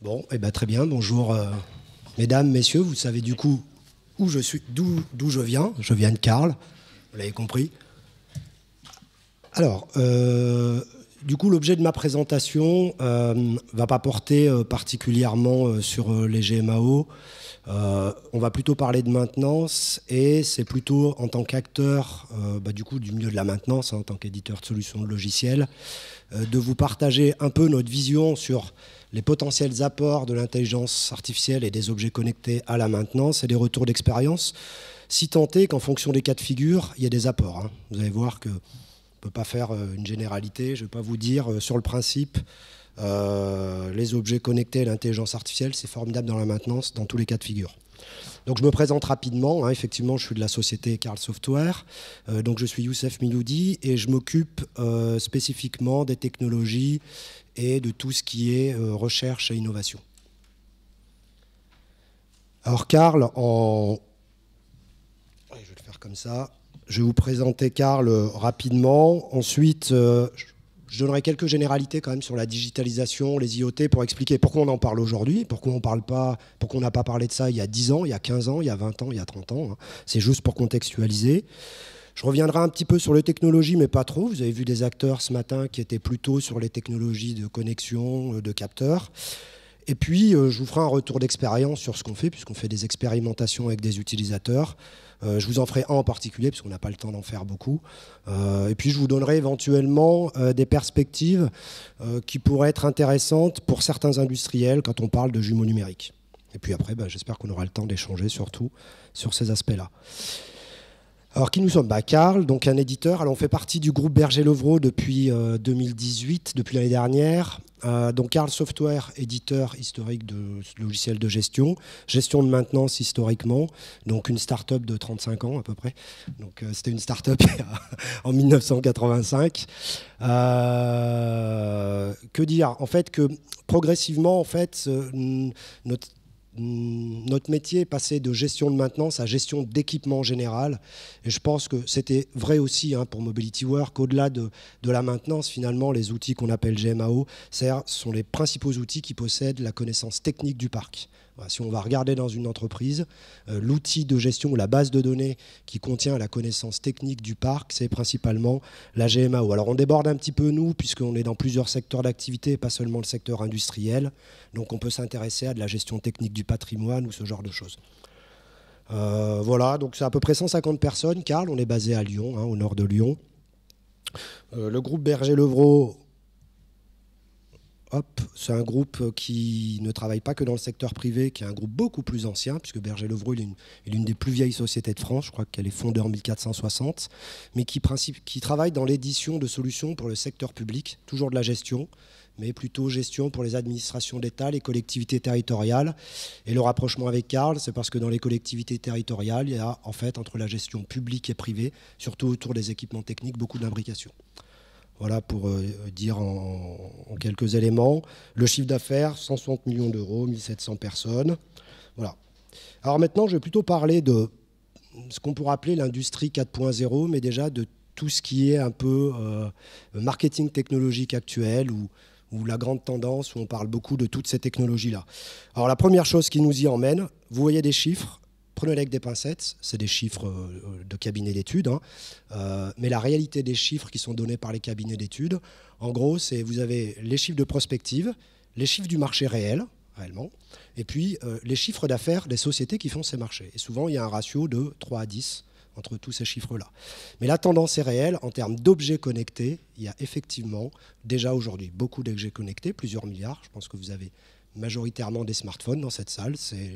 Bon, eh ben, très bien. Bonjour, mesdames, messieurs. Vous savez du coup où je suis, d'où je viens. Je viens de Carl, vous l'avez compris. Alors, du coup, l'objet de ma présentation va pas porter particulièrement sur les GMAO. On va plutôt parler de maintenance et c'est plutôt en tant qu'acteur du coup, du milieu de la maintenance, en tant qu'éditeur de solutions de logiciels, de vous partager un peu notre vision sur les potentiels apports de l'intelligence artificielle et des objets connectés à la maintenance et des retours d'expérience, si tant est qu'en fonction des cas de figure, il y a des apports. Hein. Vous allez voir qu'on ne peut pas faire une généralité. Je ne vais pas vous dire sur le principe, les objets connectés et l'intelligence artificielle, c'est formidable dans la maintenance, dans tous les cas de figure. Donc je me présente rapidement, hein, effectivement je suis de la société Carl Software, donc je suis Youssef Miloudi et je m'occupe spécifiquement des technologies et de tout ce qui est recherche et innovation. Alors Carl, je vais le faire comme ça, je vais vous présenter Carl rapidement, ensuite je donnerai quelques généralités quand même sur la digitalisation, les IoT, pour expliquer pourquoi on en parle aujourd'hui, pourquoi on n'a pas parlé de ça il y a 10 ans, il y a 15 ans, il y a 20 ans, il y a 30 ans. Hein. C'est juste pour contextualiser. Je reviendrai un petit peu sur les technologies, mais pas trop. Vous avez vu des acteurs ce matin qui étaient plutôt sur les technologies de connexion, de capteurs. Et puis, je vous ferai un retour d'expérience sur ce qu'on fait, puisqu'on fait des expérimentations avec des utilisateurs. Je vous en ferai un en particulier, puisqu'on n'a pas le temps d'en faire beaucoup. Et puis, je vous donnerai éventuellement des perspectives qui pourraient être intéressantes pour certains industriels quand on parle de jumeaux numériques. Et puis après, j'espère qu'on aura le temps d'échanger surtout sur ces aspects-là. Alors, qui nous sommes ? Carl, donc un éditeur. Alors, on fait partie du groupe Berger-Levrault depuis 2018, depuis l'année dernière. Donc, Carl Software, éditeur historique de logiciels de gestion de maintenance historiquement, donc une start-up de 35 ans à peu près. Donc, c'était une start-up en 1985. Que dire ? En fait, que progressivement, en fait, notre métier est passé de gestion de maintenance à gestion d'équipement général. Et je pense que c'était vrai aussi pour Mobility Work. Au-delà de la maintenance, finalement, les outils qu'on appelle GMAO, sont les principaux outils qui possèdent la connaissance technique du parc. Voilà, si on va regarder dans une entreprise, l'outil de gestion ou la base de données qui contient la connaissance technique du parc, c'est principalement la GMAO. Alors on déborde un petit peu nous, puisqu'on est dans plusieurs secteurs d'activité, pas seulement le secteur industriel. Donc on peut s'intéresser à de la gestion technique du patrimoine ou ce genre de choses. Voilà, donc c'est à peu près 150 personnes. Carl, on est basé à Lyon, au nord de Lyon. Le groupe Berger-Levrault, c'est un groupe qui ne travaille pas que dans le secteur privé, qui est un groupe beaucoup plus ancien, puisque Berger-Levrault est l'une des plus vieilles sociétés de France, je crois qu'elle est fondée en 1460, mais qui travaille dans l'édition de solutions pour le secteur public, toujours de la gestion, mais plutôt gestion pour les administrations d'État, les collectivités territoriales. Et le rapprochement avec Carl, c'est parce que dans les collectivités territoriales, il y a en fait entre la gestion publique et privée, surtout autour des équipements techniques, beaucoup d'imbrication. Voilà pour dire en quelques éléments. Le chiffre d'affaires, 160 millions d'euros, 1700 personnes. Voilà. Alors maintenant, je vais plutôt parler de ce qu'on pourrait appeler l'industrie 4.0, mais déjà de tout ce qui est un peu marketing technologique actuel ou la grande tendance où on parle beaucoup de toutes ces technologies-là. Alors la première chose qui nous y emmène, vous voyez des chiffres. Prenez-les avec des pincettes, c'est des chiffres de cabinets d'études, mais la réalité des chiffres qui sont donnés par les cabinets d'études, en gros, c'est vous avez les chiffres de prospective, les chiffres du marché réellement, et puis les chiffres d'affaires des sociétés qui font ces marchés. Et souvent, il y a un ratio de 3 à 10 entre tous ces chiffres-là. Mais la tendance est réelle. En termes d'objets connectés, il y a effectivement déjà aujourd'hui beaucoup d'objets connectés, plusieurs milliards. Je pense que vous avez majoritairement des smartphones dans cette salle. C'est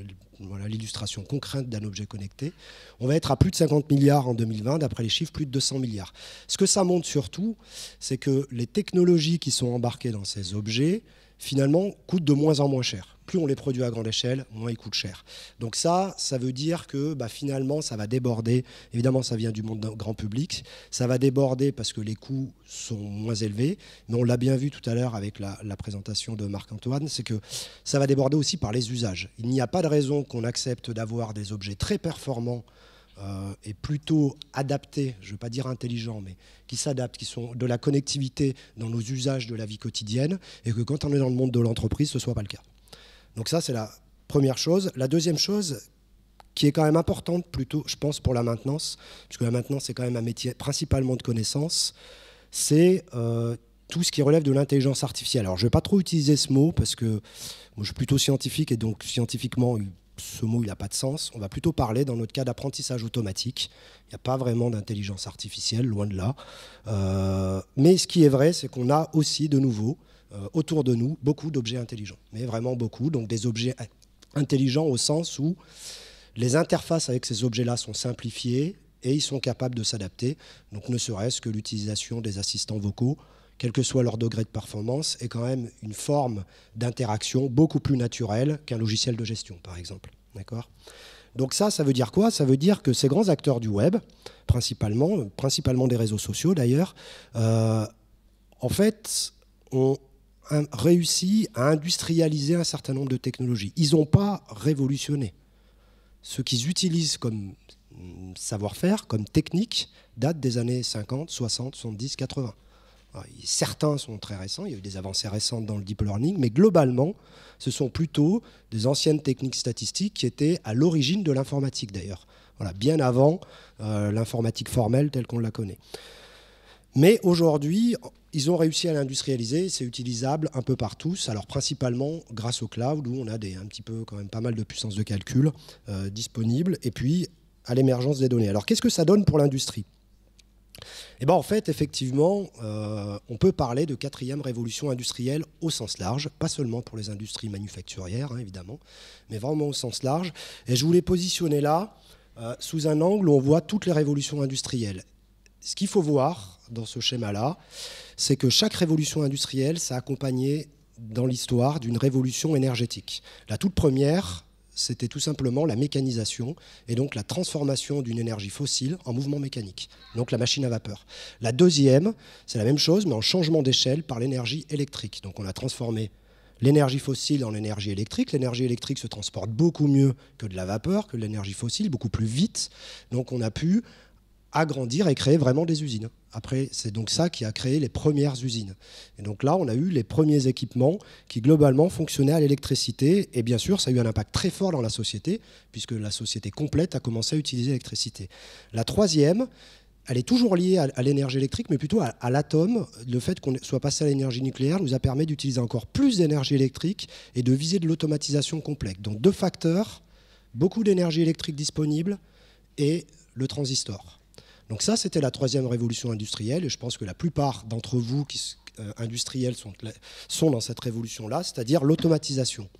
l'illustration concrète d'un objet connecté. On va être à plus de 50 milliards en 2020, d'après les chiffres, plus de 200 milliards. Ce que ça montre surtout, c'est que les technologies qui sont embarquées dans ces objets, finalement, coûtent de moins en moins cher. Plus on les produit à grande échelle, moins ils coûtent cher. Donc ça veut dire que finalement, ça va déborder. Évidemment, ça vient du monde grand public. Ça va déborder parce que les coûts sont moins élevés. Mais on l'a bien vu tout à l'heure avec la présentation de Marc-Antoine, c'est que ça va déborder aussi par les usages. Il n'y a pas de raison qu'on accepte d'avoir des objets très performants et plutôt adaptés, je ne veux pas dire intelligents, mais qui s'adaptent, qui sont de la connectivité dans nos usages de la vie quotidienne, et que quand on est dans le monde de l'entreprise, ce ne soit pas le cas. Donc ça, c'est la première chose. La deuxième chose, qui est quand même importante plutôt, je pense, pour la maintenance, puisque la maintenance, c'est quand même un métier principalement de connaissance, c'est tout ce qui relève de l'intelligence artificielle. Alors, je ne vais pas trop utiliser ce mot, parce que moi, je suis plutôt scientifique, et donc scientifiquement, ce mot, il n'a pas de sens. On va plutôt parler, dans notre cas, d'apprentissage automatique. Il n'y a pas vraiment d'intelligence artificielle, loin de là. Mais ce qui est vrai, c'est qu'on a aussi, de nouveau, autour de nous, beaucoup d'objets intelligents. Mais vraiment beaucoup. Donc des objets intelligents au sens où les interfaces avec ces objets-là sont simplifiées et ils sont capables de s'adapter. Donc ne serait-ce que l'utilisation des assistants vocaux, quel que soit leur degré de performance, est quand même une forme d'interaction beaucoup plus naturelle qu'un logiciel de gestion, par exemple. D'accord ? Donc ça veut dire quoi ? Ça veut dire que ces grands acteurs du web, principalement des réseaux sociaux d'ailleurs, en fait, ont réussi à industrialiser un certain nombre de technologies. Ils n'ont pas révolutionné. Ce qu'ils utilisent comme savoir-faire, comme technique, date des années 50, 60, 70, 80. Alors, certains sont très récents, il y a eu des avancées récentes dans le deep learning, mais globalement, ce sont plutôt des anciennes techniques statistiques qui étaient à l'origine de l'informatique d'ailleurs. Voilà, bien avant l'informatique formelle telle qu'on la connaît. Mais aujourd'hui, ils ont réussi à l'industrialiser, c'est utilisable un peu par tous, alors principalement grâce au cloud, où on a un petit peu, quand même pas mal de puissance de calcul disponible, et puis à l'émergence des données. Alors qu'est-ce que ça donne pour l'industrie ? Eh bien, en fait, effectivement, on peut parler de quatrième révolution industrielle au sens large, pas seulement pour les industries manufacturières, hein, évidemment, mais vraiment au sens large. Et je voulais positionner là, sous un angle où on voit toutes les révolutions industrielles. Ce qu'il faut voir dans ce schéma-là, c'est que chaque révolution industrielle s'est accompagnée dans l'histoire d'une révolution énergétique. La toute première, c'était tout simplement la mécanisation et donc la transformation d'une énergie fossile en mouvement mécanique, donc la machine à vapeur. La deuxième, c'est la même chose, mais en changement d'échelle par l'énergie électrique. Donc on a transformé l'énergie fossile en énergie électrique. L'énergie électrique se transporte beaucoup mieux que de la vapeur, que de l'énergie fossile, beaucoup plus vite. Donc on a pu agrandir et créer vraiment des usines. Après, c'est donc ça qui a créé les premières usines. Et donc là, on a eu les premiers équipements qui, globalement, fonctionnaient à l'électricité. Et bien sûr, ça a eu un impact très fort dans la société, puisque la société complète a commencé à utiliser l'électricité. La troisième, elle est toujours liée à l'énergie électrique, mais plutôt à l'atome. Le fait qu'on soit passé à l'énergie nucléaire nous a permis d'utiliser encore plus d'énergie électrique et de viser de l'automatisation complète. Donc deux facteurs, beaucoup d'énergie électrique disponible et le transistor. Donc ça, c'était la troisième révolution industrielle, et je pense que la plupart d'entre vous industriels sont dans cette révolution-là, c'est-à-dire l'automatisation.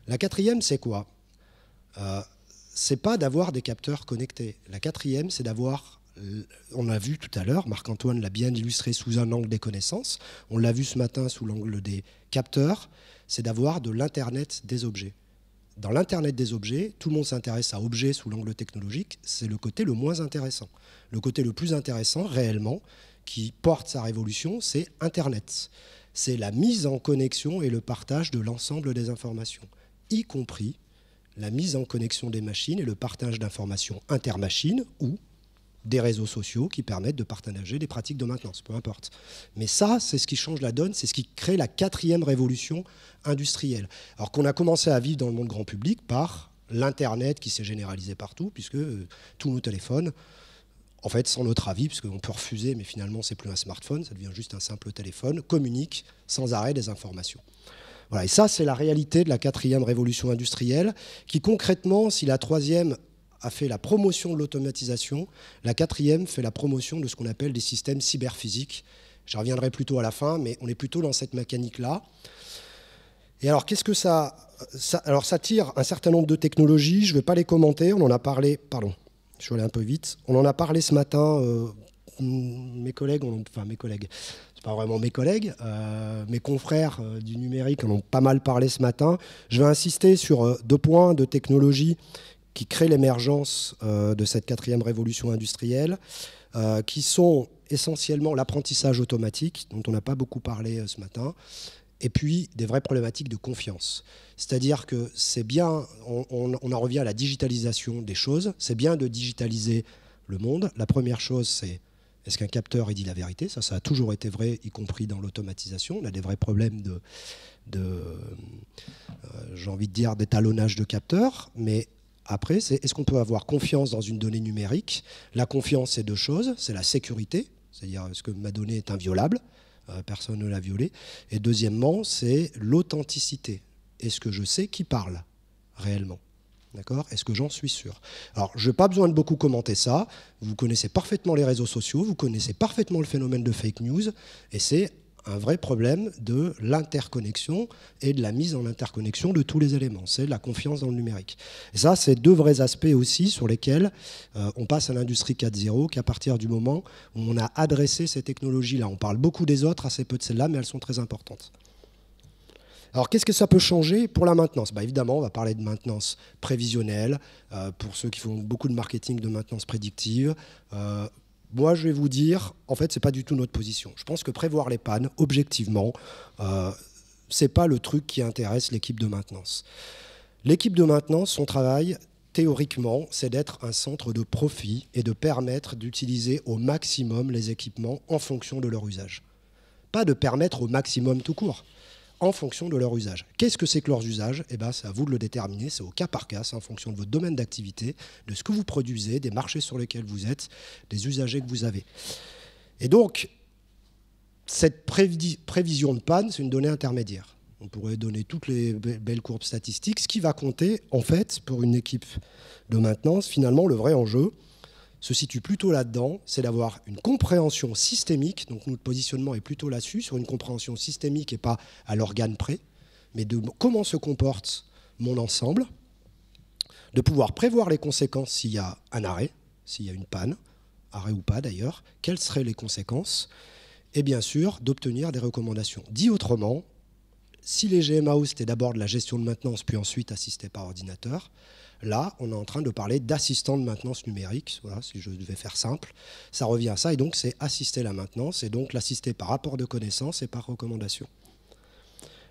La quatrième, c'est quoi ? C'est pas d'avoir des capteurs connectés. La quatrième, c'est d'avoir, on l'a vu tout à l'heure, Marc-Antoine l'a bien illustré sous un angle des connaissances, on l'a vu ce matin sous l'angle des capteurs, c'est d'avoir de l'Internet des objets. Dans l'Internet des objets, tout le monde s'intéresse à objets sous l'angle technologique, c'est le côté le moins intéressant. Le côté le plus intéressant, réellement, qui porte sa révolution, c'est Internet. C'est la mise en connexion et le partage de l'ensemble des informations, y compris la mise en connexion des machines et le partage d'informations intermachines ou des réseaux sociaux qui permettent de partager des pratiques de maintenance, peu importe. Mais ça, c'est ce qui change la donne, c'est ce qui crée la quatrième révolution industrielle. Alors qu'on a commencé à vivre dans le monde grand public par l'Internet qui s'est généralisé partout, puisque tous nos téléphones, en fait, sans notre avis, puisqu'on peut refuser, mais finalement, c'est plus un smartphone, ça devient juste un simple téléphone, communiquent sans arrêt des informations. Voilà, et ça, c'est la réalité de la quatrième révolution industrielle, qui concrètement, si la troisième a fait la promotion de l'automatisation, la quatrième fait la promotion de ce qu'on appelle des systèmes cyberphysiques. J'y reviendrai plutôt à la fin, mais on est plutôt dans cette mécanique-là. Et alors, qu'est-ce que ça tire un certain nombre de technologies, je ne vais pas les commenter, on en a parlé, pardon, je suis allé un peu vite, on en a parlé ce matin, mes collègues, c'est pas vraiment mes collègues, mes confrères du numérique en ont pas mal parlé ce matin. Je vais insister sur deux points de technologie qui créent l'émergence de cette quatrième révolution industrielle, qui sont essentiellement l'apprentissage automatique, dont on n'a pas beaucoup parlé ce matin, et puis des vraies problématiques de confiance. C'est-à-dire que c'est bien, on en revient à la digitalisation des choses, c'est bien de digitaliser le monde. La première chose, c'est est-ce qu'un capteur dit la vérité ? Ça a toujours été vrai, y compris dans l'automatisation. On a des vrais problèmes j'ai envie de dire, d'étalonnage de capteurs, mais après, c'est est-ce qu'on peut avoir confiance dans une donnée numérique? La confiance, c'est deux choses. C'est la sécurité, c'est-à-dire est-ce que ma donnée est inviolable? Personne ne l'a violée. Et deuxièmement, c'est l'authenticité. Est-ce que je sais qui parle réellement? D'accord? Est-ce que j'en suis sûr? Alors, je n'ai pas besoin de beaucoup commenter ça. Vous connaissez parfaitement les réseaux sociaux, vous connaissez parfaitement le phénomène de fake news, et c'est un vrai problème de l'interconnexion et de la mise en interconnexion de tous les éléments. C'est la confiance dans le numérique. Et ça, c'est deux vrais aspects aussi sur lesquels on passe à l'industrie 4.0, qu'à partir du moment où on a adressé ces technologies-là. On parle beaucoup des autres, assez peu de celles-là, mais elles sont très importantes. Alors, qu'est-ce que ça peut changer pour la maintenance? Évidemment, on va parler de maintenance prévisionnelle, pour ceux qui font beaucoup de marketing de maintenance prédictive. Moi, je vais vous dire, en fait, ce n'est pas du tout notre position. Je pense que prévoir les pannes, objectivement, ce n'est pas le truc qui intéresse l'équipe de maintenance. L'équipe de maintenance, son travail, théoriquement, c'est d'être un centre de profit et de permettre d'utiliser au maximum les équipements en fonction de leur usage. Pas de permettre au maximum tout court, en fonction de leur usage. Qu'est-ce que c'est que leurs usages? C'est à vous de le déterminer, c'est au cas par cas, c'est en fonction de votre domaine d'activité, de ce que vous produisez, des marchés sur lesquels vous êtes, des usagers que vous avez. Et donc, cette prévision de panne, c'est une donnée intermédiaire. On pourrait donner toutes les belles courbes statistiques. Ce qui va compter, en fait, pour une équipe de maintenance, finalement, le vrai enjeu se situe plutôt là-dedans, c'est d'avoir une compréhension systémique, donc notre positionnement est plutôt là-dessus, sur une compréhension systémique et pas à l'organe près, mais de comment se comporte mon ensemble, de pouvoir prévoir les conséquences s'il y a un arrêt, s'il y a une panne, arrêt ou pas d'ailleurs, quelles seraient les conséquences, et bien sûr d'obtenir des recommandations. Dit autrement, si les GMAO c'était d'abord de la gestion de maintenance, puis ensuite assisté par ordinateur, là, on est en train de parler d'assistant de maintenance numérique. Voilà, si je devais faire simple, ça revient à ça. Et donc, c'est assister la maintenance et donc l'assister par rapport de connaissances et par recommandation.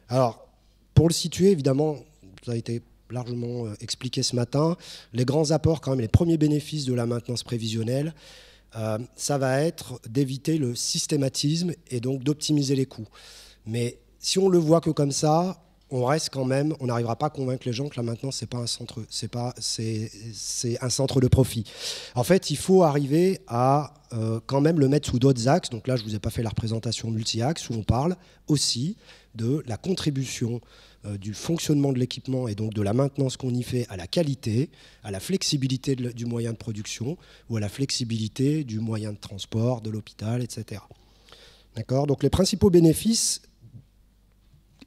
Alors, pour le situer, évidemment, ça a été largement expliqué ce matin. Les grands apports, quand même, les premiers bénéfices de la maintenance prévisionnelle, ça va être d'éviter le systématisme et donc d'optimiser les coûts. Mais si on le voit que comme ça, on reste quand même, on n'arrivera pas à convaincre les gens que la maintenance, c'est pas un centre, c'est un centre de profit. En fait, il faut arriver à quand même le mettre sous d'autres axes. Donc là, je vous ai pas fait la représentation multi-axes où on parle aussi de la contribution du fonctionnement de l'équipement et donc de la maintenance qu'on y fait à la qualité, à la flexibilité du moyen de production ou à la flexibilité du moyen de transport, de l'hôpital, etc. D'accord ? Donc les principaux bénéfices.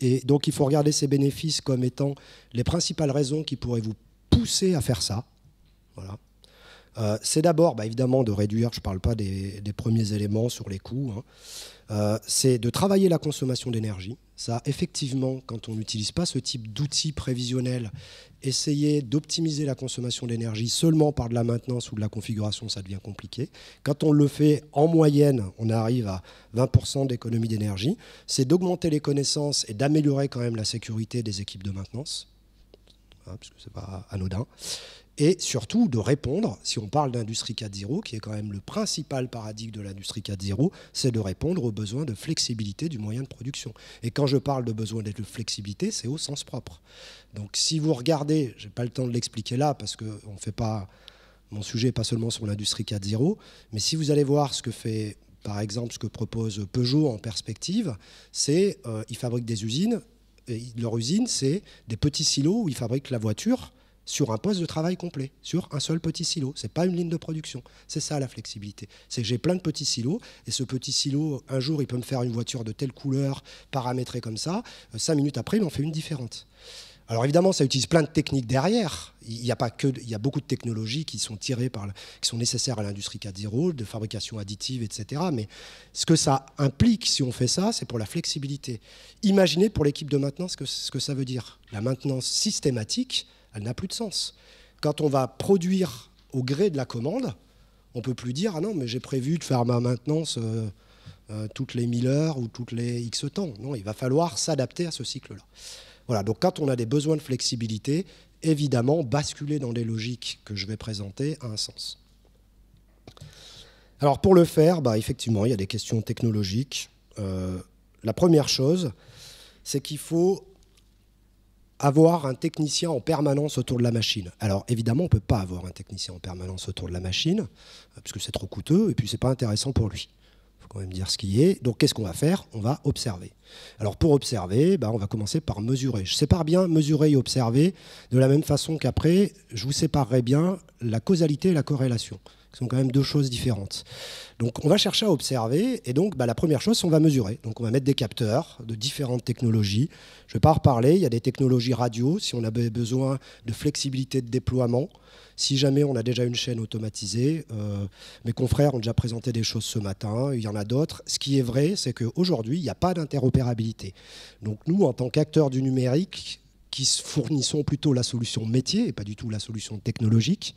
Et donc, il faut regarder ces bénéfices comme étant les principales raisons qui pourraient vous pousser à faire ça. Voilà. C'est d'abord, évidemment, de réduire, je ne parle pas des premiers éléments sur les coûts, c'est de travailler la consommation d'énergie. Ça, effectivement, quand on n'utilise pas ce type d'outils prévisionnels, essayer d'optimiser la consommation d'énergie seulement par de la maintenance ou de la configuration, ça devient compliqué. Quand on le fait en moyenne, on arrive à 20% d'économie d'énergie. C'est d'augmenter les connaissances et d'améliorer quand même la sécurité des équipes de maintenance, parce que ce n'est pas anodin. Et surtout de répondre, si on parle d'industrie 4.0, qui est quand même le principal paradigme de l'industrie 4.0, c'est de répondre aux besoins de flexibilité du moyen de production. Et quand je parle de besoin de flexibilité, c'est au sens propre. Donc si vous regardez, je n'ai pas le temps de l'expliquer là, parce que on fait pas, mon sujet n'est pas seulement sur l'industrie 4.0, mais si vous allez voir ce que fait, par exemple, ce que propose Peugeot en perspective, c'est ils fabriquent des usines, et leur usine, c'est des petits silos où ils fabriquent la voiture sur un poste de travail complet, sur un seul petit silo. Ce n'est pas une ligne de production. C'est ça la flexibilité. C'est que j'ai plein de petits silos, et ce petit silo, un jour, il peut me faire une voiture de telle couleur, paramétrée comme ça. 5 minutes après, il m'en fait une différente. Alors évidemment, ça utilise plein de techniques derrière. Il y a beaucoup de technologies qui sont tirées qui sont nécessaires à l'industrie 4.0, de fabrication additive, etc. Mais ce que ça implique, si on fait ça, c'est pour la flexibilité. Imaginez pour l'équipe de maintenance ce que ça veut dire. La maintenance systématique, elle n'a plus de sens. Quand on va produire au gré de la commande, on ne peut plus dire « Ah non, mais j'ai prévu de faire ma maintenance toutes les 1000 heures ou toutes les X temps ». Non, il va falloir s'adapter à ce cycle-là. Voilà, donc quand on a des besoins de flexibilité, évidemment, basculer dans des logiques que je vais présenter a un sens. Alors pour le faire, effectivement, il y a des questions technologiques. La première chose, c'est qu'il faut avoir un technicien en permanence autour de la machine. Alors évidemment, on ne peut pas avoir un technicien en permanence autour de la machine, parce que c'est trop coûteux, et puis c'est pas intéressant pour lui. Il faut quand même dire ce qui est. Donc qu'est-ce qu'on va faire? On va observer. Alors pour observer, on va commencer par mesurer. Je sépare bien mesurer et observer, de la même façon qu'après, je vous séparerai bien la causalité et la corrélation, qui sont quand même deux choses différentes. Donc on va chercher à observer, et donc la première chose, c'est on va mesurer. Donc on va mettre des capteurs de différentes technologies. Je ne vais pas en reparler, il y a des technologies radio, si on avait besoin de flexibilité de déploiement. Si jamais on a déjà une chaîne automatisée, mes confrères ont déjà présenté des choses ce matin, il y en a d'autres. Ce qui est vrai, c'est qu'aujourd'hui, il n'y a pas d'interopérabilité. Donc nous, en tant qu'acteurs du numérique, qui fournissons plutôt la solution métier et pas du tout la solution technologique,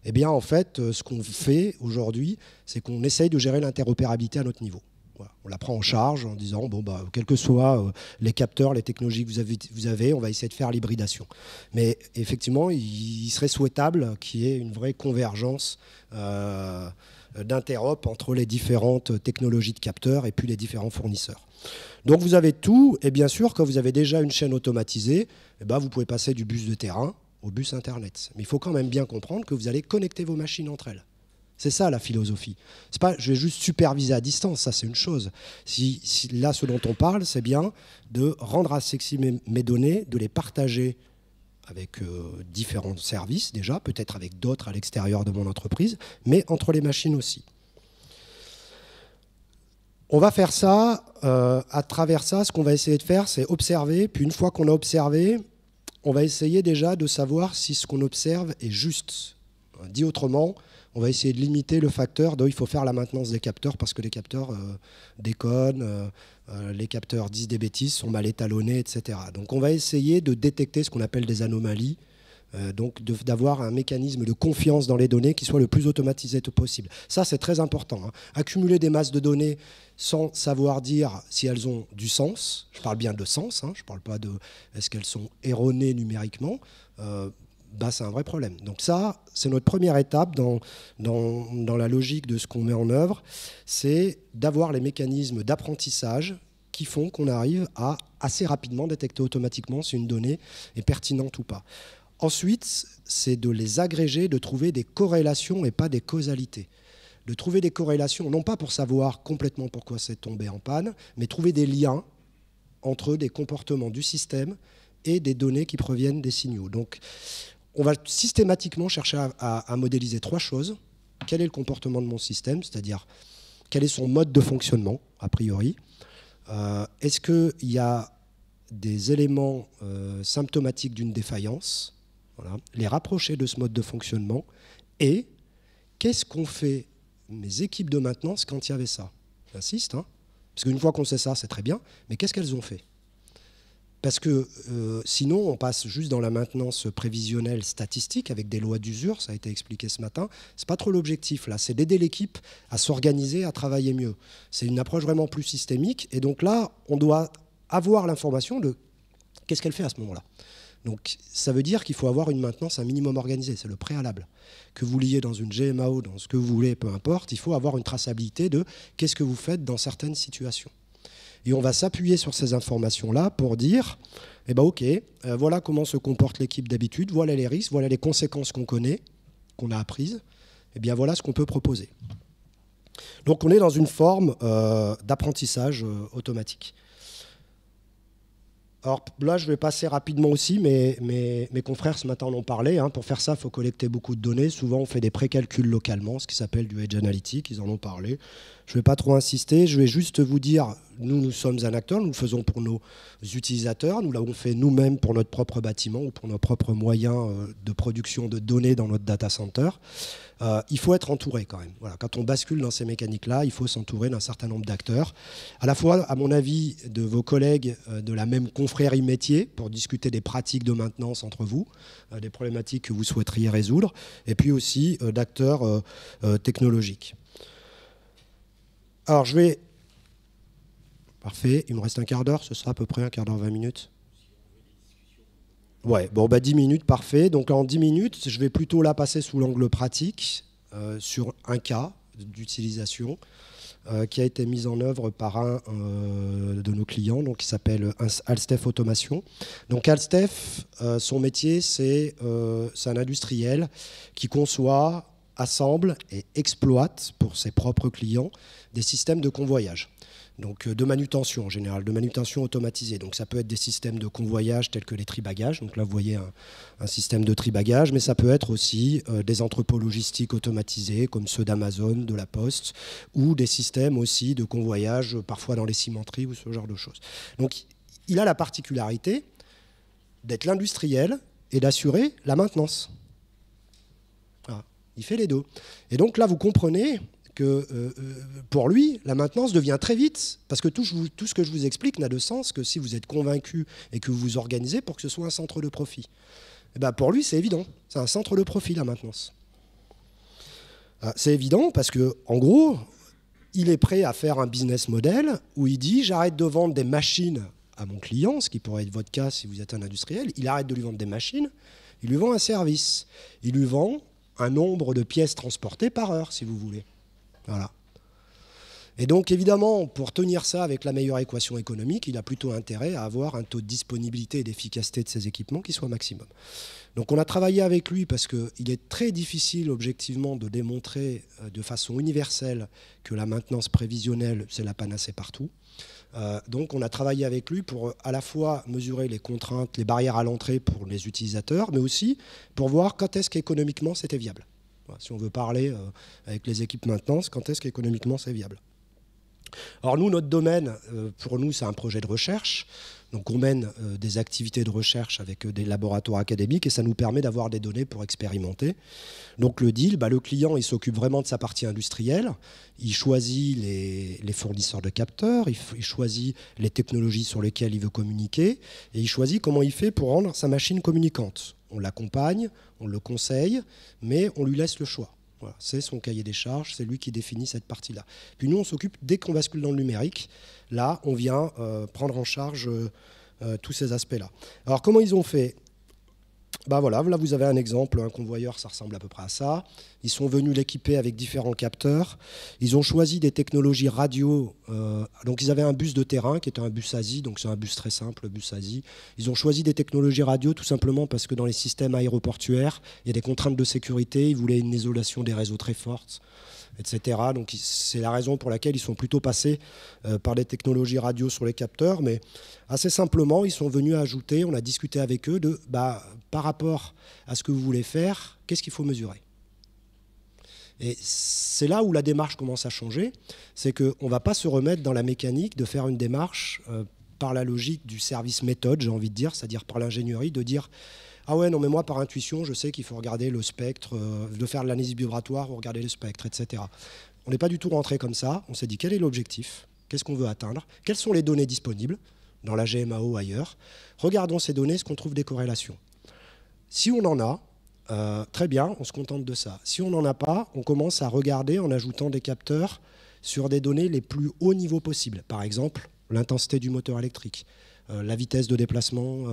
eh bien en fait, ce qu'on fait aujourd'hui, c'est qu'on essaye de gérer l'interopérabilité à notre niveau. Voilà. On la prend en charge en disant, quels que soient les capteurs, les technologies que vous avez, on va essayer de faire l'hybridation. Mais effectivement, il serait souhaitable qu'il y ait une vraie convergence d'interop entre les différentes technologies de capteurs et puis les différents fournisseurs. Donc vous avez tout, et bien sûr, quand vous avez déjà une chaîne automatisée, vous pouvez passer du bus de terrain au bus Internet. Mais il faut quand même bien comprendre que vous allez connecter vos machines entre elles. C'est ça la philosophie. C'est pas je vais juste superviser à distance, ça c'est une chose. Là, ce dont on parle, c'est bien de rendre accessibles mes données, de les partager avec différents services déjà, peut-être avec d'autres à l'extérieur de mon entreprise, mais entre les machines aussi. On va faire ça, à travers ça, ce qu'on va essayer de faire, c'est observer, puis une fois qu'on a observé, on va essayer déjà de savoir si ce qu'on observe est juste. Dit autrement, on va essayer de limiter le facteur de il faut faire la maintenance des capteurs parce que les capteurs déconnent, les capteurs disent des bêtises, sont mal étalonnés, etc. Donc on va essayer de détecter ce qu'on appelle des anomalies, donc d'avoir un mécanisme de confiance dans les données qui soit le plus automatisé possible. Ça, c'est très important. Hein. Accumuler des masses de données sans savoir dire si elles ont du sens, je parle bien de sens, hein, je ne parle pas de est-ce qu'elles sont erronées numériquement, c'est un vrai problème. Donc ça, c'est notre première étape dans la logique de ce qu'on met en œuvre, c'est d'avoir les mécanismes d'apprentissage qui font qu'on arrive à assez rapidement détecter automatiquement si une donnée est pertinente ou pas. Ensuite, c'est de les agréger, de trouver des corrélations et pas des causalités. De trouver des corrélations, non pas pour savoir complètement pourquoi c'est tombé en panne, mais trouver des liens entre des comportements du système et des données qui proviennent des signaux. Donc, on va systématiquement chercher à modéliser trois choses. Quel est le comportement de mon système, c'est-à-dire quel est son mode de fonctionnement, a priori. Est-ce qu'il y a des éléments symptomatiques d'une défaillance, voilà, les rapprocher de ce mode de fonctionnement, et qu'est-ce qu'ont fait mes équipes de maintenance quand il y avait ça? J'insiste, hein, parce qu'une fois qu'on sait ça, c'est très bien, mais qu'est-ce qu'elles ont fait? Parce que sinon, on passe juste dans la maintenance prévisionnelle statistique avec des lois d'usure, ça a été expliqué ce matin. Ce n'est pas trop l'objectif, là. C'est d'aider l'équipe à s'organiser, à travailler mieux. C'est une approche vraiment plus systémique. Et donc là, on doit avoir l'information de qu'est-ce qu'elle fait à ce moment-là. Donc ça veut dire qu'il faut avoir une maintenance un minimum organisée, c'est le préalable. Que vous liez dans une GMAO, dans ce que vous voulez, peu importe, il faut avoir une traçabilité de qu'est-ce que vous faites dans certaines situations. Et on va s'appuyer sur ces informations-là pour dire, OK, voilà comment se comporte l'équipe d'habitude, voilà les risques, voilà les conséquences qu'on connaît, qu'on a apprises, et bien voilà ce qu'on peut proposer. Donc on est dans une forme d'apprentissage automatique. Alors là, je vais passer rapidement aussi, mais mes confrères ce matin en ont parlé. Hein. Pour faire ça, il faut collecter beaucoup de données. Souvent, on fait des précalculs localement, ce qui s'appelle du edge analytic. Ils en ont parlé. Je ne vais pas trop insister. Je vais juste vous dire, nous sommes un acteur. Nous le faisons pour nos utilisateurs. Nous l'avons fait nous-mêmes pour notre propre bâtiment ou pour nos propres moyens de production de données dans notre data center. Il faut être entouré quand même. Voilà, quand on bascule dans ces mécaniques-là, il faut s'entourer d'un certain nombre d'acteurs. À la fois, à mon avis, de vos collègues de la même confrérie métier pour discuter des pratiques de maintenance entre vous, des problématiques que vous souhaiteriez résoudre, et puis aussi d'acteurs technologiques. Alors, je vais... Parfait, il me reste un quart d'heure, ce sera à peu près un quart d'heure, 20 minutes. Ouais, 10 minutes, parfait. Donc en 10 minutes, je vais plutôt là passer sous l'angle pratique, sur un cas d'utilisation. qui a été mise en œuvre par un de nos clients, donc, qui s'appelle Alstef Automation. Donc Alstef, son métier, c'est un industriel qui conçoit, assemble et exploite pour ses propres clients des systèmes de convoyage. Donc de manutention en général, de manutention automatisée. Donc ça peut être des systèmes de convoyage tels que les tribagages. Donc là, vous voyez un système de tribagage, mais ça peut être aussi des entrepôts logistiques automatisés comme ceux d'Amazon, de la Poste, ou des systèmes aussi de convoyage, parfois dans les cimenteries ou ce genre de choses. Donc il a la particularité d'être l'industriel et d'assurer la maintenance. Voilà. Il fait les deux. Et donc là, vous comprenez que pour lui, la maintenance devient très vite, parce que tout ce que je vous explique n'a de sens que si vous êtes convaincu et que vous vous organisez pour que ce soit un centre de profit. Et ben pour lui, c'est évident, c'est un centre de profit, la maintenance. C'est évident parce que, en gros, il est prêt à faire un business model où il dit j'arrête de vendre des machines à mon client, ce qui pourrait être votre cas si vous êtes un industriel. Il arrête de lui vendre des machines, il lui vend un service. Il lui vend un nombre de pièces transportées par heure, si vous voulez. Voilà. Et donc, évidemment, pour tenir ça avec la meilleure équation économique, il a plutôt intérêt à avoir un taux de disponibilité et d'efficacité de ses équipements qui soit maximum. Donc, on a travaillé avec lui parce qu'il est très difficile, objectivement, de démontrer de façon universelle que la maintenance prévisionnelle, c'est la panacée partout. Donc, on a travaillé avec lui pour à la fois mesurer les contraintes, les barrières à l'entrée pour les utilisateurs, mais aussi pour voir quand est-ce qu'économiquement c'était viable. Si on veut parler avec les équipes maintenance, quand est-ce qu'économiquement c'est viable. Alors nous, notre domaine, pour nous, c'est un projet de recherche. Donc on mène des activités de recherche avec des laboratoires académiques et ça nous permet d'avoir des données pour expérimenter. Donc le deal, le client, il s'occupe vraiment de sa partie industrielle. Il choisit les fournisseurs de capteurs, il choisit les technologies sur lesquelles il veut communiquer et il choisit comment il fait pour rendre sa machine communicante. On l'accompagne, on le conseille, mais on lui laisse le choix. Voilà, c'est son cahier des charges, c'est lui qui définit cette partie-là. Puis nous, on s'occupe, dès qu'on bascule dans le numérique, là, on vient prendre en charge tous ces aspects-là. Alors, comment ils ont fait ? Voilà, là, vous avez un exemple, un convoyeur, ça ressemble à peu près à ça. Ils sont venus l'équiper avec différents capteurs. Ils ont choisi des technologies radio. Donc, ils avaient un bus de terrain qui était un bus ASI, donc c'est un bus très simple, le bus ASI. Ils ont choisi des technologies radio tout simplement parce que dans les systèmes aéroportuaires, il y a des contraintes de sécurité. Ils voulaient une isolation des réseaux très forte, etc. Donc, c'est la raison pour laquelle ils sont plutôt passés par des technologies radio sur les capteurs. Mais assez simplement, ils sont venus ajouter, on a discuté avec eux de, par rapport à ce que vous voulez faire, qu'est-ce qu'il faut mesurer ? Et c'est là où la démarche commence à changer, c'est qu'on ne va pas se remettre dans la mécanique de faire une démarche par la logique du service méthode, j'ai envie de dire, c'est-à-dire par l'ingénierie, de dire « Ah ouais, non, mais moi, par intuition, je sais qu'il faut regarder le spectre, de faire de l'analyse vibratoire ou regarder le spectre, etc. » On n'est pas du tout rentré comme ça, on s'est dit quel est l'objectif, qu'est-ce qu'on veut atteindre, quelles sont les données disponibles dans la GMAO ailleurs, regardons ces données, est-ce qu'on trouve des corrélations. Si on en a, très bien, on se contente de ça. Si on n'en a pas, on commence à regarder en ajoutant des capteurs sur des données les plus hauts niveaux possibles. Par exemple, l'intensité du moteur électrique, la vitesse de déplacement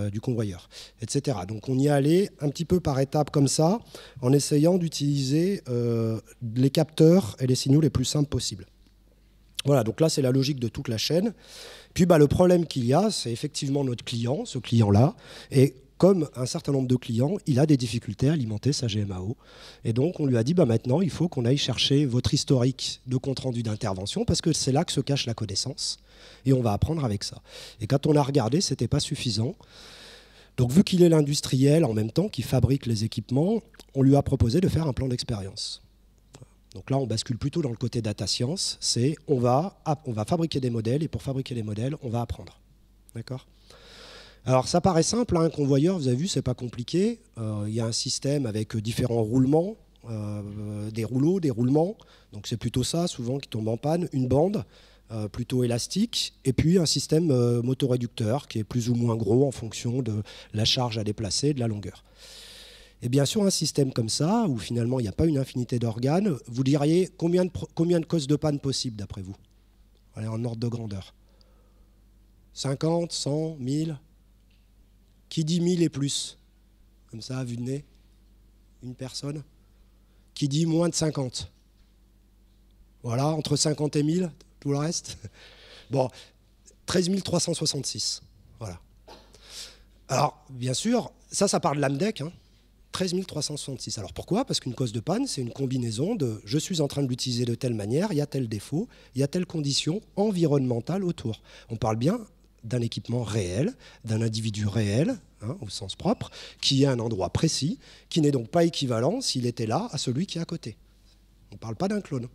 du convoyeur, etc. Donc on y est allé un petit peu par étapes comme ça, en essayant d'utiliser les capteurs et les signaux les plus simples possibles. Voilà, donc là c'est la logique de toute la chaîne. Puis le problème qu'il y a, c'est effectivement notre client, ce client-là, et comme un certain nombre de clients, il a des difficultés à alimenter sa GMAO. Et donc, on lui a dit, maintenant, il faut qu'on aille chercher votre historique de compte-rendu d'intervention, parce que c'est là que se cache la connaissance. Et on va apprendre avec ça. Et quand on a regardé, ce n'était pas suffisant. Donc, vu qu'il est l'industriel, en même temps, qui fabrique les équipements, on lui a proposé de faire un plan d'expérience. Donc là, on bascule plutôt dans le côté data science. C'est, on va fabriquer des modèles, et pour fabriquer les modèles, on va apprendre. D'accord ? Alors ça paraît simple, un convoyeur, vous avez vu, c'est pas compliqué. Il y a un système avec différents roulements, des rouleaux, des roulements. Donc c'est plutôt ça, souvent, qui tombe en panne. Une bande plutôt élastique. Et puis un système motoréducteur qui est plus ou moins gros en fonction de la charge à déplacer, de la longueur. Et bien sûr, un système comme ça, où finalement il n'y a pas une infinité d'organes, vous diriez combien de causes de panne possibles d'après vous ? Allez, en ordre de grandeur. 50, 100, 1000 ? Qui dit 1000 et plus? Comme ça, à vue de nez? Une personne? Qui dit moins de 50? Voilà, entre 50 et 1000, tout le reste. Bon, 13 366. Voilà. Alors, bien sûr, ça part de l'AMDEC, hein, 13 366. Alors pourquoi? Parce qu'une cause de panne, c'est une combinaison de je suis en train de l'utiliser de telle manière, il y a tel défaut, il y a telle condition environnementale autour. On parle bien d'un équipement réel, d'un individu réel, hein, au sens propre, qui est à un endroit précis, qui n'est donc pas équivalent s'il était là à celui qui est à côté. On ne parle pas d'un clone.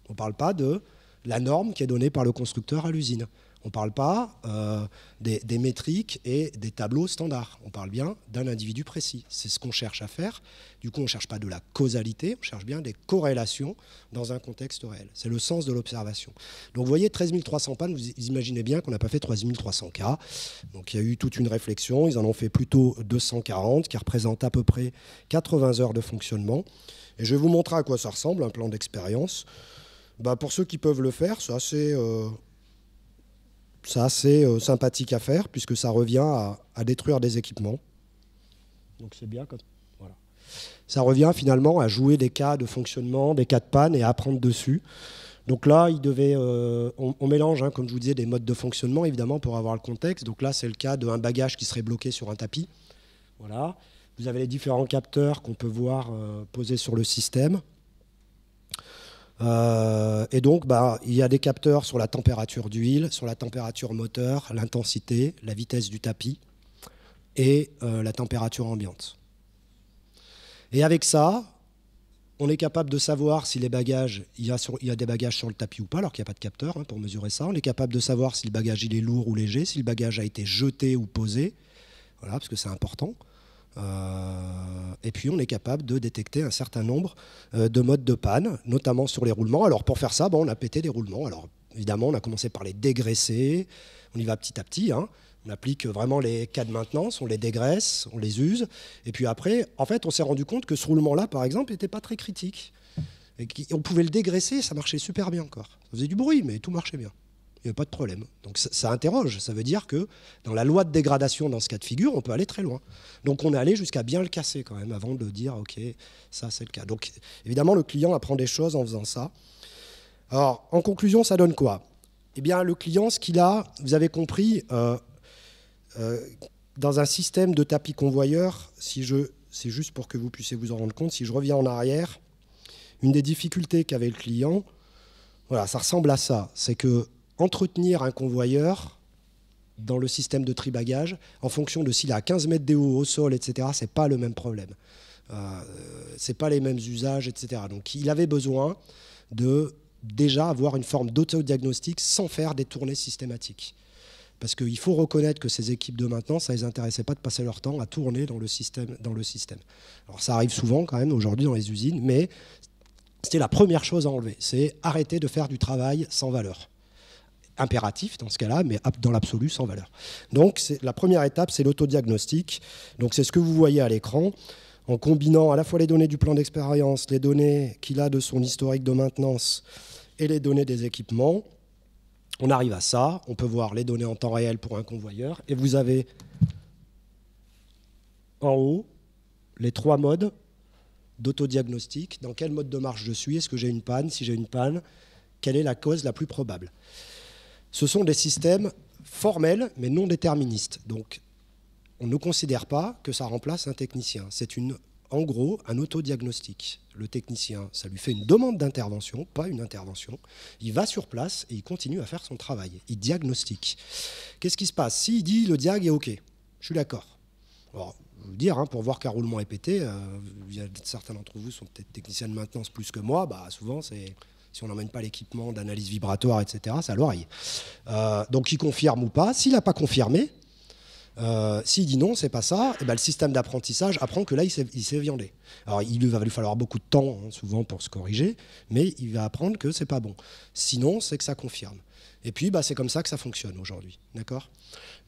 On ne parle pas de la norme qui est donnée par le constructeur à l'usine. On ne parle pas des métriques et des tableaux standards. On parle bien d'un individu précis. C'est ce qu'on cherche à faire. Du coup, on ne cherche pas de la causalité, on cherche bien des corrélations dans un contexte réel. C'est le sens de l'observation. Donc vous voyez, 13 300 pannes, vous imaginez bien qu'on n'a pas fait 13 300 cas. Donc il y a eu toute une réflexion. Ils en ont fait plutôt 240, qui représentent à peu près 80 heures de fonctionnement. Et je vais vous montrer à quoi ça ressemble, un plan d'expérience. Bah, pour ceux qui peuvent le faire, c'est assez sympathique à faire, puisque ça revient à détruire des équipements. Donc c'est bien comme voilà. Ça revient finalement à jouer des cas de fonctionnement, des cas de panne et à apprendre dessus. Donc là, on mélange, hein, comme je vous disais, des modes de fonctionnement, évidemment, pour avoir le contexte. Donc là, c'est le cas d'un bagage qui serait bloqué sur un tapis. Voilà. Vous avez les différents capteurs qu'on peut voir posés sur le système. Et donc, il y a des capteurs sur la température d'huile, sur la température moteur, l'intensité, la vitesse du tapis et la température ambiante. Et avec ça, on est capable de savoir si les bagages, il y a des bagages sur le tapis ou pas, alors qu'il n'y a pas de capteur, hein, pour mesurer ça. On est capable de savoir si le bagage il est lourd ou léger, si le bagage a été jeté ou posé, voilà, parce que c'est important. Et puis on est capable de détecter un certain nombre de modes de panne, notamment sur les roulements. Alors pour faire ça, on a pété des roulements. Alors évidemment, on a commencé par les dégraisser. On y va petit à petit, hein. On applique vraiment les cas de maintenance, on les dégraisse, on les use. Et puis après, en fait, on s'est rendu compte que ce roulement-là, par exemple, n'était pas très critique. Et on pouvait le dégraisser, ça marchait super bien encore. Ça faisait du bruit, mais tout marchait bien. Il n'y avait pas de problème. Donc ça interroge. Ça veut dire que dans la loi de dégradation, dans ce cas de figure, on peut aller très loin. Donc on est allé jusqu'à bien le casser quand même, avant de dire, OK, ça c'est le cas. Donc évidemment, le client apprend des choses en faisant ça. Alors, en conclusion, ça donne quoi? Eh bien, le client, ce qu'il a, vous avez compris, dans un système de tapis convoyeur, c'est juste pour que vous puissiez vous en rendre compte, si je reviens en arrière, une des difficultés qu'avait le client, voilà, ça ressemble à ça. C'est que entretenir un convoyeur dans le système de tri-bagages, en fonction de s'il est à 15 mètres de haut au sol, etc., ce n'est pas le même problème. Ce n'est pas les mêmes usages, etc. Donc il avait besoin de déjà avoir une forme d'autodiagnostic sans faire des tournées systématiques. Parce qu'il faut reconnaître que ces équipes de maintenance, ça ne les intéressait pas de passer leur temps à tourner dans le système. Alors ça arrive souvent quand même aujourd'hui dans les usines, mais c'était la première chose à enlever. C'est arrêter de faire du travail sans valeur. Impératif dans ce cas-là, mais dans l'absolu sans valeur. Donc la première étape, c'est l'autodiagnostic. Donc c'est ce que vous voyez à l'écran, en combinant à la fois les données du plan d'expérience, les données qu'il a de son historique de maintenance et les données des équipements. On arrive à ça, on peut voir les données en temps réel pour un convoyeur, et vous avez en haut les 3 modes d'autodiagnostic. Dans quel mode de marche je suis? Est-ce que j'ai une panne? Si j'ai une panne, quelle est la cause la plus probable? Ce sont des systèmes formels, mais non déterministes. Donc, on ne considère pas que ça remplace un technicien. C'est en gros un autodiagnostic. Le technicien, ça lui fait une demande d'intervention, pas une intervention. Il va sur place et il continue à faire son travail. Il diagnostique. Qu'est-ce qui se passe? S'il dit le diag est OK, je suis d'accord. Alors, je vais vous dire, hein, pour voir qu'un roulement est pété, certains d'entre vous sont peut-être techniciens de maintenance plus que moi, souvent c'est... Si on n'emmène pas l'équipement d'analyse vibratoire, etc., c'est à l'oreille. Donc il confirme ou pas. S'il n'a pas confirmé, s'il dit non, c'est pas ça, et le système d'apprentissage apprend que là, il s'est viandé. Alors il va lui falloir beaucoup de temps, hein, souvent, pour se corriger, mais il va apprendre que c'est pas bon. Sinon, c'est que ça confirme. Et puis, c'est comme ça que ça fonctionne aujourd'hui. D'accord ?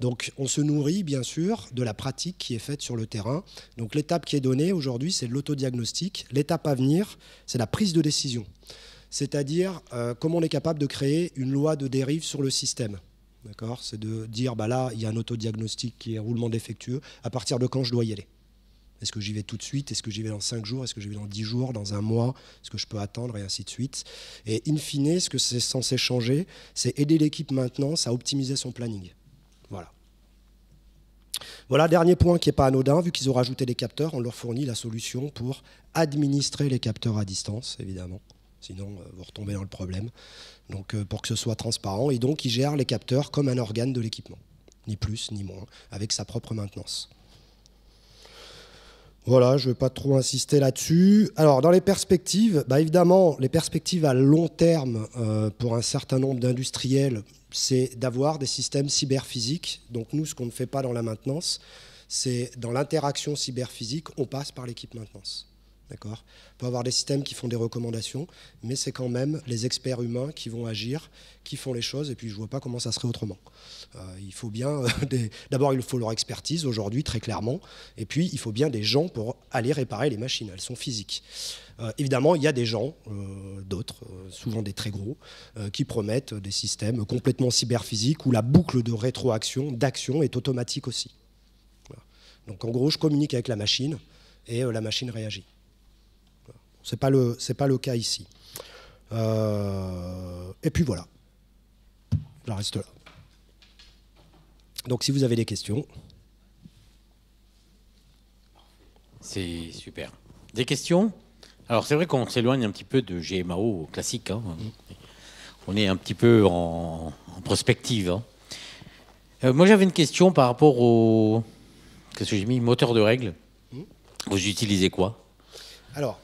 Donc, on se nourrit, bien sûr, de la pratique qui est faite sur le terrain. Donc, l'étape qui est donnée aujourd'hui, c'est l'autodiagnostic. L'étape à venir, c'est la prise de décision. C'est-à-dire comment on est capable de créer une loi de dérive sur le système. D'accord ? C'est de dire, là, il y a un autodiagnostic qui est roulement défectueux. À partir de quand je dois y aller ? Est-ce que j'y vais tout de suite? Est-ce que j'y vais dans 5 jours? Est-ce que j'y vais dans 10 jours? Dans un mois? Est-ce que je peux attendre? Et ainsi de suite. Et in fine, ce que c'est censé changer, c'est aider l'équipe maintenance à optimiser son planning. Voilà. Voilà, dernier point qui n'est pas anodin, vu qu'ils ont rajouté des capteurs, on leur fournit la solution pour administrer les capteurs à distance, évidemment. Sinon, vous retombez dans le problème. Donc, pour que ce soit transparent. Et donc, ils gèrent les capteurs comme un organe de l'équipement. Ni plus, ni moins, avec sa propre maintenance. Voilà, je ne vais pas trop insister là-dessus. Alors, dans les perspectives, évidemment, les perspectives à long terme pour un certain nombre d'industriels, c'est d'avoir des systèmes cyberphysiques. Donc nous, ce qu'on ne fait pas dans la maintenance, c'est dans l'interaction cyberphysique, on passe par l'équipe maintenance. D'accord ? On peut avoir des systèmes qui font des recommandations, mais c'est quand même les experts humains qui vont agir, qui font les choses, et puis je ne vois pas comment ça serait autrement. Il faut bien d'abord, il faut leur expertise aujourd'hui, très clairement, et puis il faut bien des gens pour aller réparer les machines, elles sont physiques. Évidemment, il y a des gens, d'autres, souvent des très gros, qui promettent des systèmes complètement cyberphysiques où la boucle de rétroaction, d'action est automatique aussi. Voilà. Donc en gros, je communique avec la machine et la machine réagit. Voilà. C'est pas le cas ici. Et puis voilà. J'en reste là. Donc si vous avez des questions. C'est super. Des questions ? Alors c'est vrai qu'on s'éloigne un petit peu de GMAO classique. Hein. On est un petit peu en prospective. Hein. Moi j'avais une question par rapport au... Qu'est-ce que j'ai mis ? Moteur de règle. Vous utilisez quoi ? Alors,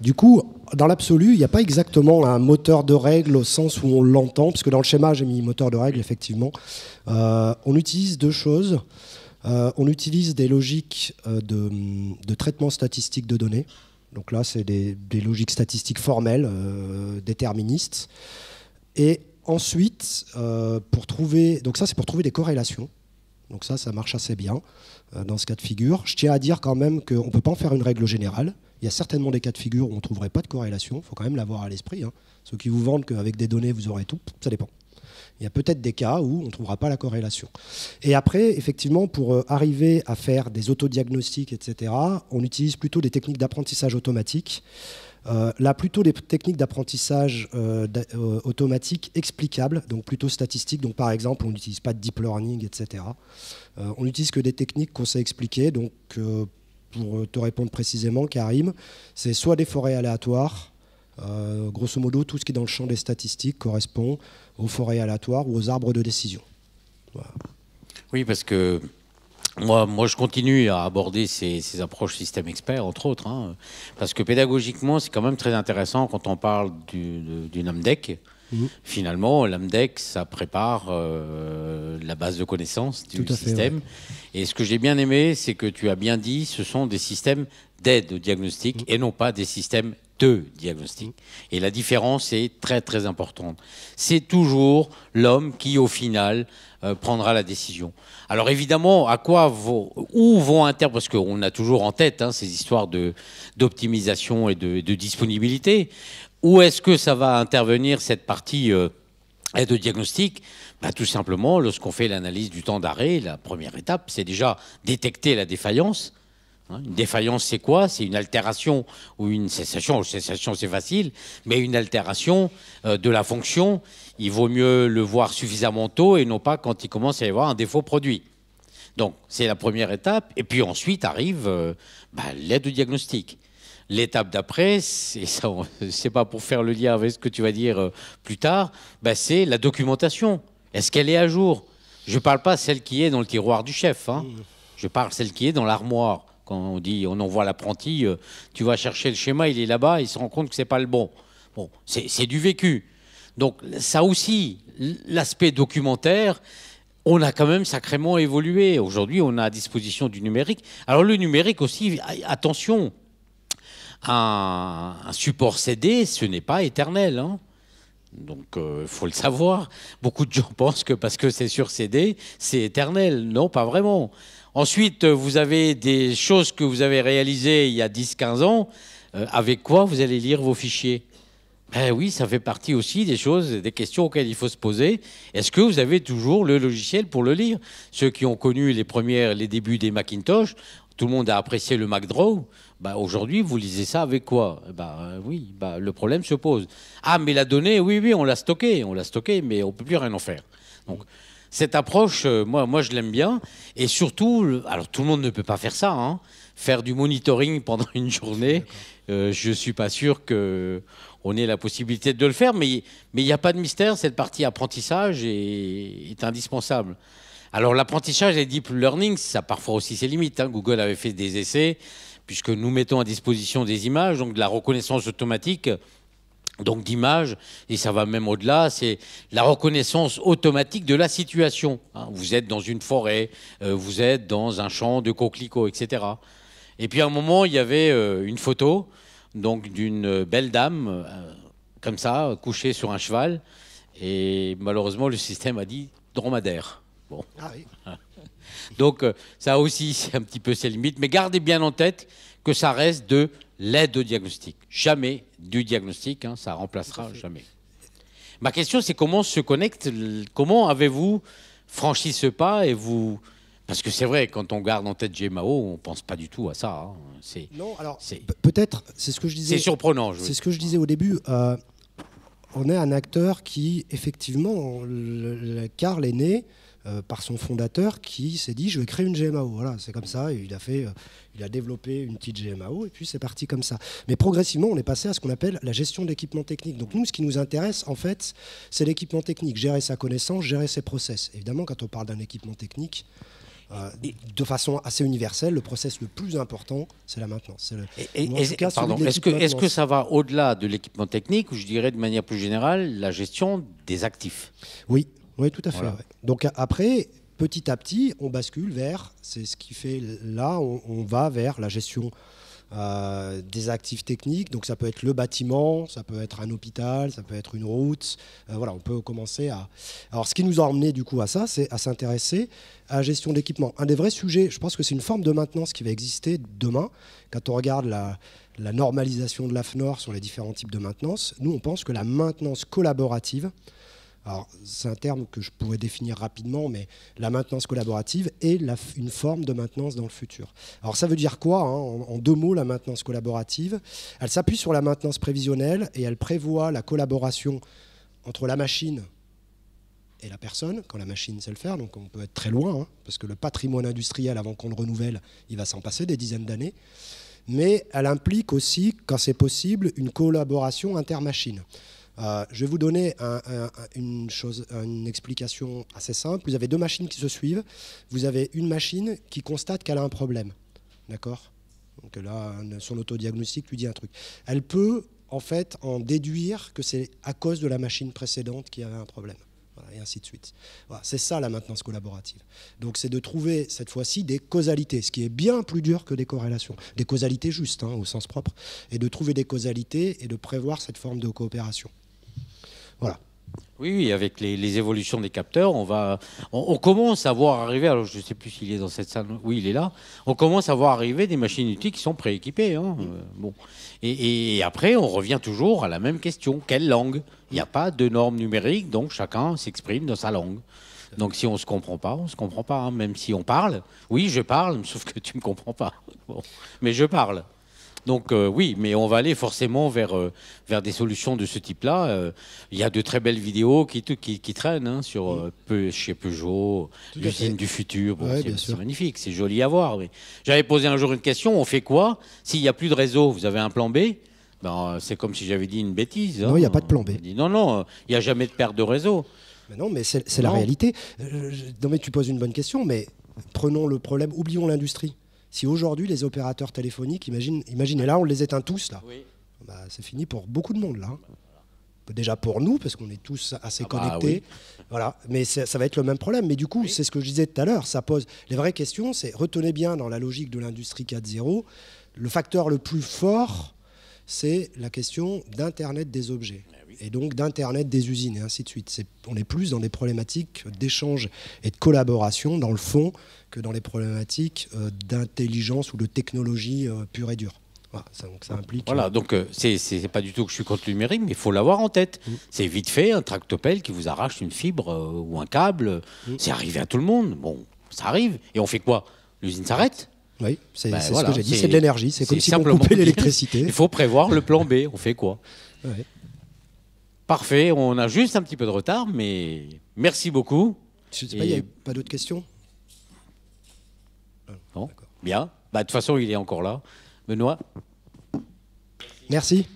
du coup, dans l'absolu, il n'y a pas exactement un moteur de règle au sens où on l'entend, parce que dans le schéma, j'ai mis moteur de règle, effectivement. On utilise deux choses. On utilise des logiques de traitement statistique de données. Donc là, c'est des logiques statistiques formelles, déterministes. Et ensuite, pour trouver... Donc ça, c'est pour trouver des corrélations. Donc ça marche assez bien dans ce cas de figure. Je tiens à dire quand même qu'on ne peut pas en faire une règle générale. Il y a certainement des cas de figure où on ne trouverait pas de corrélation. Il faut quand même l'avoir à l'esprit. Hein. Ceux qui vous vendent qu'avec des données, vous aurez tout, ça dépend. Il y a peut-être des cas où on ne trouvera pas la corrélation. Et après, effectivement, pour arriver à faire des autodiagnostics, etc., on utilise plutôt des techniques d'apprentissage automatique. Là, plutôt des techniques d'apprentissage automatique explicables, donc plutôt statistiques. Donc, par exemple, on n'utilise pas de deep learning, etc. On n'utilise que des techniques qu'on sait expliquer. Donc, pour te répondre précisément, Karim, c'est soit des forêts aléatoires. Grosso modo, tout ce qui est dans le champ des statistiques correspond aux forêts aléatoires ou aux arbres de décision. Voilà. Oui, parce que moi, je continue à aborder ces approches système expert, entre autres, hein, parce que pédagogiquement, c'est quand même très intéressant quand on parle du NAMDEC. Finalement, l'AMDEC, ça prépare la base de connaissances du système. Ouais. Et ce que j'ai bien aimé, c'est que tu as bien dit, ce sont des systèmes d'aide au diagnostic et non pas des systèmes de diagnostic. Et la différence est très très importante. C'est toujours l'homme qui, au final, prendra la décision. Alors évidemment, où vont parce qu'on a toujours en tête ces histoires d'optimisation et de disponibilité. Où est-ce que ça va intervenir, cette partie aide au diagnostic ? Tout simplement, lorsqu'on fait l'analyse du temps d'arrêt, la première étape, c'est déjà détecter la défaillance. Une défaillance, c'est quoi ? C'est une altération ou une cessation. Une cessation, c'est facile, mais une altération de la fonction, il vaut mieux le voir suffisamment tôt et non pas quand il commence à y avoir un défaut produit. Donc, c'est la première étape. Et puis ensuite arrive l'aide au diagnostic. L'étape d'après, c'est pas pour faire le lien avec ce que tu vas dire plus tard, c'est la documentation. Est-ce qu'elle est à jour ? Je ne parle pas celle qui est dans le tiroir du chef. Hein. Je parle celle qui est dans l'armoire. Quand on dit, on envoie l'apprenti, tu vas chercher le schéma, il est là-bas, il se rend compte que c'est pas le bon. Bon, c'est du vécu. Donc ça aussi, l'aspect documentaire, on a quand même sacrément évolué. Aujourd'hui, on a à disposition du numérique. Alors le numérique aussi, attention, un support CD, ce n'est pas éternel. Hein. Donc, il faut le savoir. Beaucoup de gens pensent que parce que c'est sur CD, c'est éternel. Non, pas vraiment. Ensuite, vous avez des choses que vous avez réalisées il y a 10-15 ans. Avec quoi vous allez lire vos fichiers ? Ben oui, ça fait partie aussi des choses, des questions auxquelles il faut se poser. Est-ce que vous avez toujours le logiciel pour le lire? Ceux qui ont connu les débuts des Macintosh, tout le monde a apprécié le MacDraw. Ben aujourd'hui, vous lisez ça avec quoi? Oui, le problème se pose. Ah, mais la donnée, oui, on l'a stockée, mais on peut plus rien en faire. Donc cette approche, moi, je l'aime bien. Et surtout, alors tout le monde ne peut pas faire ça, hein. Faire du monitoring pendant une journée, je ne suis pas sûr qu'on ait la possibilité de le faire, mais il n'y a pas de mystère, cette partie apprentissage est indispensable. Alors l'apprentissage et deep learning, ça a parfois aussi ses limites, hein. Google avait fait des essais, puisque nous mettons à disposition des images, donc de la reconnaissance automatique, donc d'images, et ça va même au-delà, c'est la reconnaissance automatique de la situation, hein. Vous êtes dans une forêt, vous êtes dans un champ de coquelicots, etc. Et puis à un moment, il y avait une photo donc d'une belle dame, comme ça, couchée sur un cheval. Et malheureusement, le système a dit dromadaire. Bon. Ah oui. Donc ça aussi, c'est un petit peu ses limites. Mais gardez bien en tête que ça reste de l'aide au diagnostic. Jamais du diagnostic, hein, ça remplacera jamais. Ma question, c'est comment se connecte, comment avez-vous franchi ce pas et vous... Parce que c'est vrai, quand on garde en tête GMAO, on ne pense pas du tout à ça, hein. Non, alors peut-être, c'est ce que je disais. C'est surprenant. C'est ce que je disais au début. On est un acteur qui, effectivement, Carl est né par son fondateur qui s'est dit je vais créer une GMAO. Voilà, c'est comme ça. Et il a développé une petite GMAO et puis c'est parti comme ça. Mais progressivement, on est passé à ce qu'on appelle la gestion de l'équipement technique. Donc nous, ce qui nous intéresse, en fait, c'est l'équipement technique. Gérer sa connaissance, gérer ses process. Évidemment, quand on parle d'un équipement technique, de façon assez universelle, le process le plus important, c'est la maintenance. Est-ce que ça va au-delà de l'équipement technique, ou je dirais de manière plus générale, la gestion des actifs? Oui, tout à fait. Voilà. Ouais. Donc après, petit à petit, on bascule vers, c'est ce qui fait là, on va vers la gestion des actifs techniques. Donc ça peut être le bâtiment, ça peut être un hôpital, ça peut être une route. Voilà, on peut commencer à... Alors ce qui nous a emmené du coup à ça, c'est à s'intéresser à la gestion d'équipement. Un des vrais sujets, je pense que c'est une forme de maintenance qui va exister demain. Quand on regarde la normalisation de l'AFNOR sur les différents types de maintenance, nous on pense que la maintenance collaborative, alors c'est un terme que je pourrais définir rapidement, mais la maintenance collaborative est une forme de maintenance dans le futur. Alors ça veut dire quoi, hein, en deux mots, la maintenance collaborative? Elle s'appuie sur la maintenance prévisionnelle et elle prévoit la collaboration entre la machine et la personne, quand la machine sait le faire, donc on peut être très loin, hein, parce que le patrimoine industriel, avant qu'on le renouvelle, il va s'en passer des dizaines d'années. Mais elle implique aussi, quand c'est possible, une collaboration intermachine. Je vais vous donner une explication assez simple. Vous avez deux machines qui se suivent. Vous avez une machine qui constate qu'elle a un problème. D'accord? Donc là, son autodiagnostic lui dit un truc. Elle peut, en fait, en déduire que c'est à cause de la machine précédente qui avait un problème. Voilà, et ainsi de suite. Voilà, c'est ça la maintenance collaborative. Donc c'est de trouver cette fois-ci des causalités, ce qui est bien plus dur que des corrélations. Des causalités justes, hein, au sens propre, et de trouver des causalités et de prévoir cette forme de coopération. Voilà. Oui, avec les évolutions des capteurs, on commence à voir arriver, alors je ne sais plus s'il est dans cette salle, oui, il est là, on commence à voir arriver des machines outils qui sont prééquipées. Hein. Bon. Et après, on revient toujours à la même question, quelle langue? Il n'y a pas de normes numériques, donc chacun s'exprime dans sa langue. Donc si on ne se comprend pas, on ne se comprend pas, hein. Même si on parle, oui, je parle, sauf que tu ne me comprends pas. Bon. Mais je parle. Donc oui, mais on va aller forcément vers des solutions de ce type-là. Il y a de très belles vidéos qui traînent, hein, chez Peugeot, l'usine du futur. Bon, ouais, c'est magnifique, c'est joli à voir. Mais j'avais posé un jour une question, on fait quoi s'il n'y a plus de réseau? Vous avez un plan B? Ben, c'est comme si j'avais dit une bêtise. Hein. Non, il n'y a pas de plan B. Non, il n'y a jamais de perte de réseau. Mais non, mais c'est la réalité. Non, mais tu poses une bonne question, mais prenons le problème, oublions l'industrie. Si aujourd'hui, les opérateurs téléphoniques, imaginez là, on les éteint tous, là. Oui. Bah, c'est fini pour beaucoup de monde, là. Déjà pour nous, parce qu'on est tous assez connectés. Oui. Voilà. Mais ça va être le même problème. Mais du coup, c'est ce que je disais tout à l'heure. Ça pose... Les vraies questions, c'est, retenez bien dans la logique de l'industrie 4.0, le facteur le plus fort, c'est la question d'Internet des objets. Et donc d'Internet des usines, et ainsi de suite. On est plus dans des problématiques d'échange et de collaboration, dans le fond, que dans les problématiques d'intelligence ou de technologie pure et dure. Voilà, donc ça implique. Voilà, donc c'est pas du tout que je suis contre le numérique, mais il faut l'avoir en tête. C'est vite fait, un tractopelle qui vous arrache une fibre ou un câble. C'est arrivé à tout le monde. Bon, ça arrive. Et on fait quoi? L'usine s'arrête? Oui, c'est voilà, ce que j'ai dit, c'est de l'énergie. C'est comme si on simplement coupait l'électricité. Il faut prévoir le plan B. On fait quoi? Ouais. Parfait, on a juste un petit peu de retard, mais merci beaucoup. Je sais pas, il n'y a pas d'autres questions? Non, bien. Bah, de toute façon, il est encore là. Benoît? Merci.